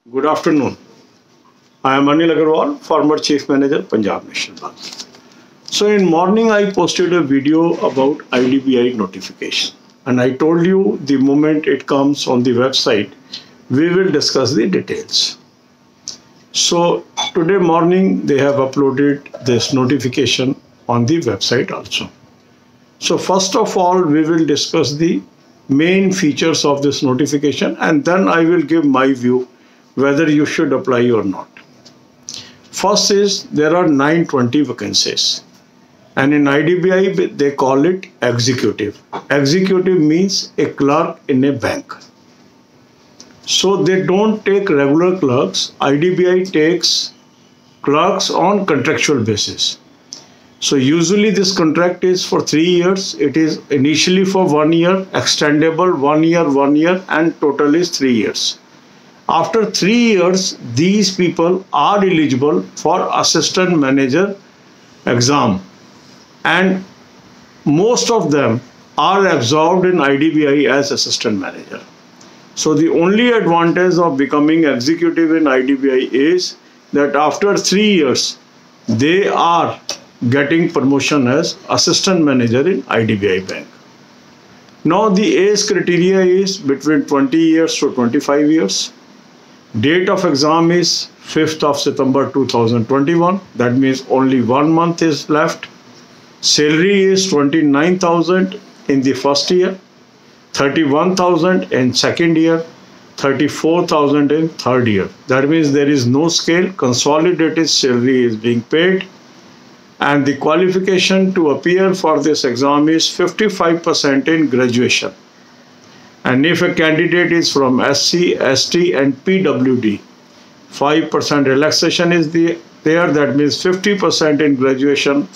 Good afternoon. I am Anil Agarwal, former Chief Manager, Punjab National Bank. So in morning I posted a video about IDBI notification, and I told you the moment it comes on the website, we will discuss the details. So today morning they have uploaded this notification on the website also. So first of all, we will discuss the main features of this notification, and then I will give my view whether you should apply or not. First is there are 920 vacancies, and in IDBI they call it executive. Executive means a clerk in a bank. So they don't take regular clerks. IDBI takes clerks on contractual basis. So usually this contract is for 3 years. It is initially for 1 year, extendable 1 year, and total is 3 years. After 3 years, these people are eligible for assistant manager exam, and most of them are absorbed in IDBI as assistant manager. So the only advantage of becoming executive in IDBI is that after 3 years, they are getting promotion as assistant manager in IDBI bank. Now the age criteria is between 20 years to 25 years. Date of exam is 5th of September 2021. That means only 1 month is left. Salary is 29,000 in the first year, 31,000 in second year, 34,000 in third year. That means there is no scale. Consolidated salary is being paid. And the qualification to appear for this exam is 55% in graduation. And if a candidate is from SC, ST and PWD, 5% relaxation is there. That means 50% in graduation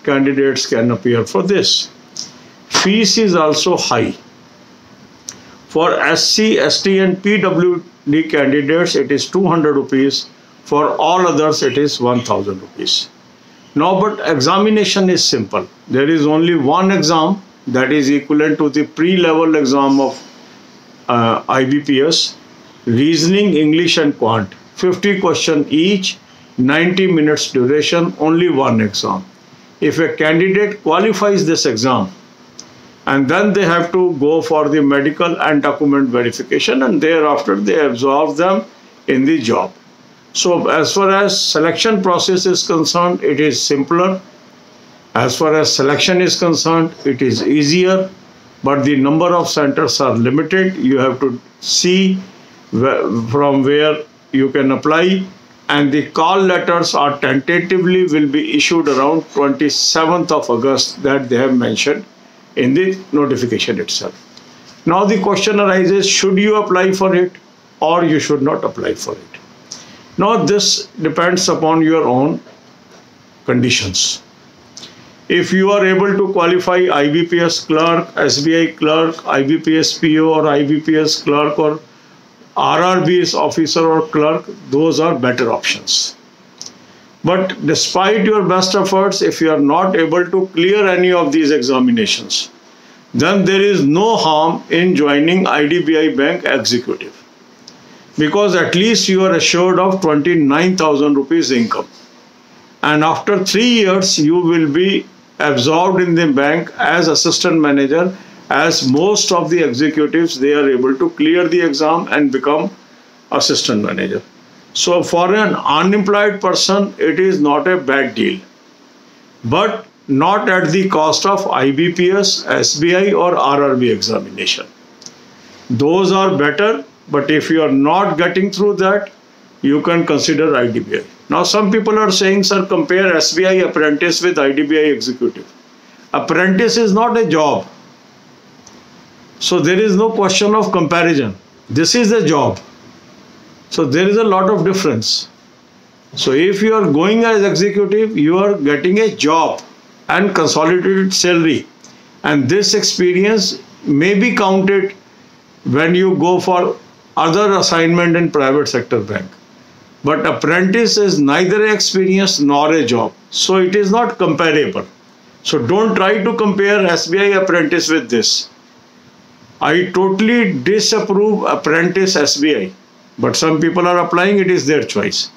candidates can appear for this. Fees is also high. For SC, ST and PWD candidates, it is 200 rupees. For all others, it is 1000 rupees. Now, but examination is simple. There is only one exam that is equivalent to the pre-level exam of IBPS, reasoning, English and quant. 50 question each, 90 minutes duration, only one exam. If a candidate qualifies this exam, and then they have to go for the medical and document verification, and thereafter they absorb them in the job. So as far as selection process is concerned, it is simpler. As far as selection is concerned, it is easier, but the number of centers are limited. You have to see from where you can apply, and the call letters are tentatively will be issued around 27th of August that they have mentioned in the notification itself. Now the question arises, should you apply for it or you should not apply for it? Now this depends upon your own conditions. If you are able to qualify IBPS clerk, SBI clerk, IBPS PO or IBPS clerk or RRB's officer or clerk, those are better options. But despite your best efforts, if you are not able to clear any of these examinations, then there is no harm in joining IDBI Bank Executive, because at least you are assured of 29,000 rupees income. And after 3 years, you will be absorbed in the bank as assistant manager, as most of the executives, they are able to clear the exam and become assistant manager. So for an unemployed person, it is not a bad deal, but not at the cost of IBPS, SBI or RRB examination. Those are better, but if you are not getting through that, you can consider IDBI. Now some people are saying, sir, compare SBI apprentice with IDBI executive. Apprentice is not a job. So there is no question of comparison. This is a job. So there is a lot of difference. So if you are going as executive, you are getting a job and consolidated salary. And this experience may be counted when you go for other assignment in private sector bank. But apprentice is neither experience nor a job. So it is not comparable. So don't try to compare SBI apprentice with this. I totally disapprove apprentice SBI. but some people are applying, it is their choice.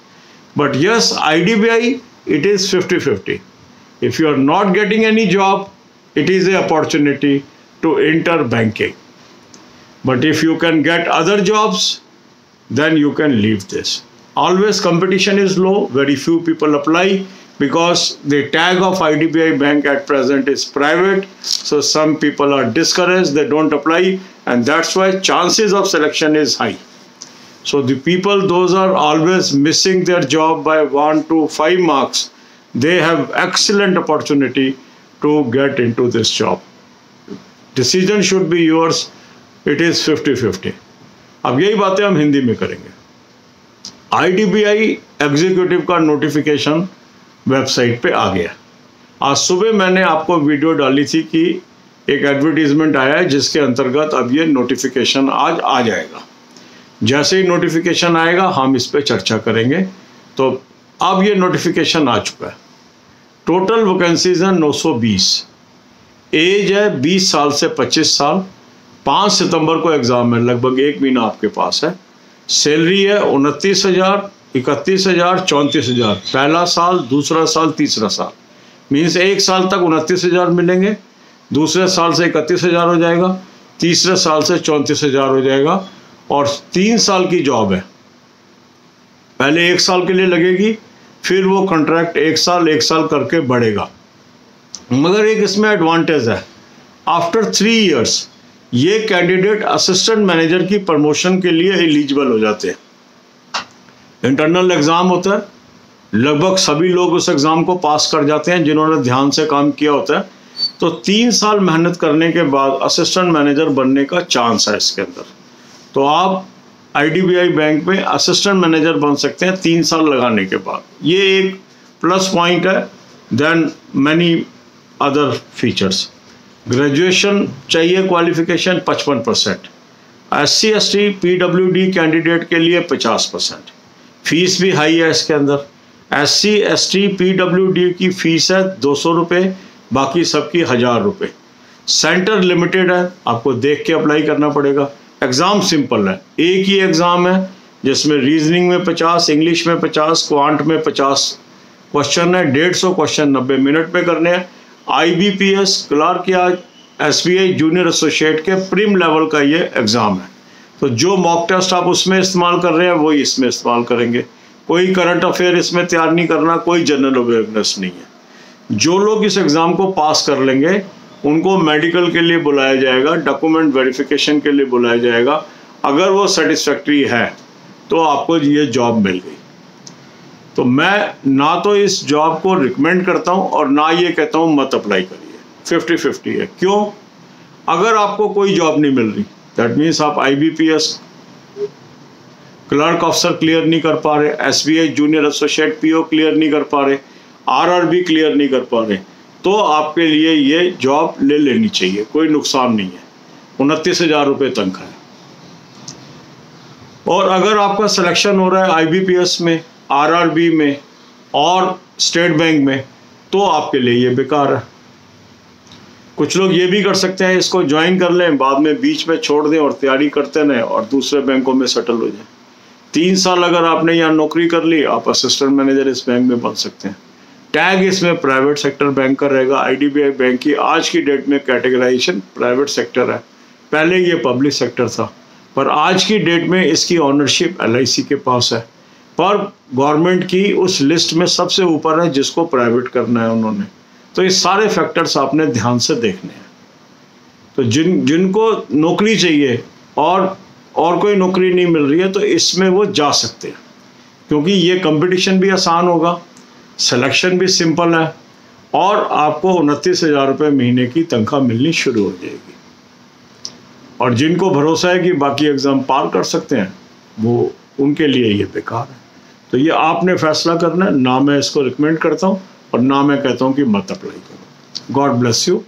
But yes, IDBI, it is 50-50. If you are not getting any job, it is an opportunity to enter banking. But if you can get other jobs, then you can leave this. Always competition is low, very few people apply because the tag of IDBI bank at present is private. So some people are discouraged, they don't apply, and that's why chances of selection is high. So the people, those are always missing their job by 1 to 5 marks, they have excellent opportunity to get into this job. Decision should be yours. It is 50-50. अब यही बातें हम हिंदी में करेंगे. IDBI executive का notification website पे आ गया. आज सुबह मैंने आपको वीडियो डाली थी कि एक एडवर्टीजमेंट आया है जिसके अंतर्गत अब ये नोटिफिकेशन आज आ जाएगा. जैसे ही नोटिफिकेशन आएगा हम इस पे चर्चा करेंगे. तो अब ये नोटिफिकेशन आ चुका है. टोटल वैकेंसीज हैं 920. एज है 20 साल से 25 साल. 5 सितंबर को एग्ज़ाम है, लगभग 1 महीना आपके पास है. सैलरी है 29,000, 31,000, 34,000. पहला साल, दूसरा साल, तीसरा साल. मीन्स 1 साल तक 29,000 मिलेंगे, दूसरे साल से 31,000 हो जाएगा, तीसरे साल से 34,000 हो जाएगा. और 3 साल की जॉब है. पहले 1 साल के लिए लगेगी, फिर वो कॉन्ट्रैक्ट 1 साल करके बढ़ेगा. मगर एक इसमें एडवांटेज है, आफ्टर 3 इयर्स ये कैंडिडेट असिस्टेंट मैनेजर की प्रमोशन के लिए एलिजिबल हो जाते हैं. इंटरनल एग्ज़ाम होता है, लगभग सभी लोग उस एग्ज़ाम को पास कर जाते हैं जिन्होंने ध्यान से काम किया होता है. तो 3 साल मेहनत करने के बाद असिस्टेंट मैनेजर बनने का चांस है इसके अंदर. तो आप IDBI बैंक में असिस्टेंट मैनेजर बन सकते हैं 3 साल लगाने के बाद. ये एक प्लस पॉइंट है then many other features. Graduation चाहिए, qualification 55%. SC ST PWD candidate के लिए 50%. फीस भी हाई है इसके अंदर. SC ST PWD की फीस है 200 रुपये, बाकी सबकी 1000 रुपये. सेंटर लिमिटेड है, आपको देख के अप्लाई करना पड़ेगा. एग्ज़ाम सिंपल है, एक ही एग्ज़ाम है जिसमें रीजनिंग में 50, इंग्लिश में 50, क्वांट में 50 क्वेश्चन है. 150 क्वेश्चन 90 मिनट में करने हैं. IBPS क्लर्क या SBI जूनियर एसोसिएट के प्रीम लेवल का ये एग्ज़ाम है. तो जो मॉक टेस्ट आप उसमें इस्तेमाल कर रहे हैं वही इसमें इस्तेमाल करेंगे. कोई करंट अफेयर इसमें तैयार नहीं करना, कोई जनरल अवेयरनेस नहीं है. जो लोग इस एग्ज़ाम को पास कर लेंगे उनको मेडिकल के लिए बुलाया जाएगा, डॉक्यूमेंट वेरिफिकेशन के लिए बुलाया जाएगा. अगर वो सेटिस्फैक्ट्री है तो आपको ये जॉब मिल गई. तो मैं ना तो इस जॉब को रिकमेंड करता हूँ और ना ये कहता हूँ मत अप्लाई करिए. 50-50 है. क्यों? अगर आपको कोई जॉब नहीं मिल रही, दैट मीन्स आप IBPS क्लर्क ऑफिसर क्लियर नहीं कर पा रहे, SBI junior associate PO clear नहीं कर पा रहे, RRB क्लियर नहीं कर पा रहे, तो आपके लिए ये जॉब ले लेनी चाहिए. कोई नुकसान नहीं है. 29,000 रुपये तनख्वाह है. और अगर आपका सिलेक्शन हो रहा है IBPS में, RRB में और स्टेट बैंक में, तो आपके लिए ये बेकार है. कुछ लोग ये भी कर सकते हैं, इसको ज्वाइन कर लें, बाद में बीच में छोड़ दें और तैयारी करते रहें और दूसरे बैंकों में सेटल हो जाएं. 3 साल अगर आपने यहाँ नौकरी कर ली, आप असिस्टेंट मैनेजर इस बैंक में बन सकते हैं. टैग इसमें प्राइवेट सेक्टर बैंक का रहेगा. IDBI बैंक की आज की डेट में कैटेगराइजेशन प्राइवेट सेक्टर है. पहले ये पब्लिक सेक्टर था, पर आज की डेट में इसकी ऑनरशिप LIC के पास है. पर गवर्नमेंट की उस लिस्ट में सबसे ऊपर है जिसको प्राइवेट करना है उन्होंने. तो ये सारे फैक्टर्स आपने ध्यान से देखने हैं. तो जिनको नौकरी चाहिए और कोई नौकरी नहीं मिल रही है तो इसमें वो जा सकते हैं, क्योंकि ये कंपटीशन भी आसान होगा, सिलेक्शन भी सिंपल है और आपको 29,000 रुपये महीने की तनख्वाह मिलनी शुरू हो जाएगी. और जिनको भरोसा है कि बाकी एग्ज़ाम पार कर सकते हैं, वो उनके लिए ये बेकार है. तो ये आपने फैसला करना है. ना मैं इसको रिकमेंड करता हूँ और ना मैं कहता हूँ कि मत अप्लाई करो. God bless you.